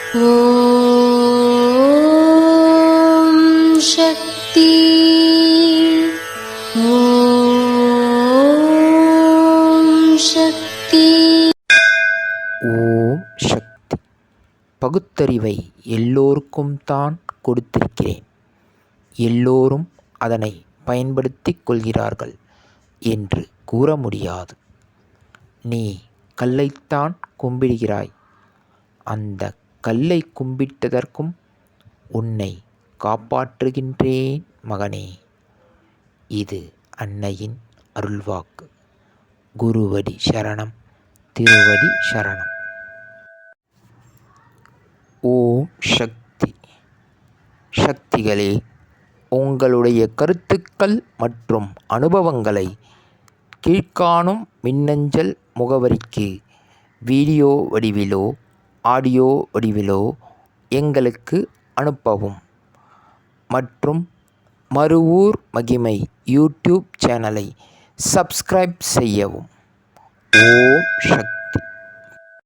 ஓம் சக்தி. ஓம் சக்தி. ஓம் சக்தி. பகுத்தறிவை எல்லோருக்கும் தான் கொடுத்திருக்கிறேன். எல்லோரும் அதனை பயன்படுத்திக் கொள்கிறார்கள் என்று கூற முடியாது. நீ கல்லைத்தான் கும்பிடுகிறாய். அந்த கல்லை கும்பிட்டதற்கும் உன்னை காப்பாற்றுகின்றேன் மகனே. இது அன்னையின் அருள்வாக்கு. குருவடி சரணம், திருவடி சரணம். ஓம் சக்தி. சக்திகளே, உங்களுடைய கருத்துக்கள் மற்றும் அனுபவங்களை கீழ்காணும் மின்னஞ்சல் முகவரிக்கு வீடியோ வடிவிலோ ஆடியோ வடிவிலோ எங்களுக்கு அனுப்பவும். மற்றும் மறுவூர் மகிமை யூடியூப் சேனலை சப்ஸ்கிரைப் செய்யவும். ஓம் சக்தி.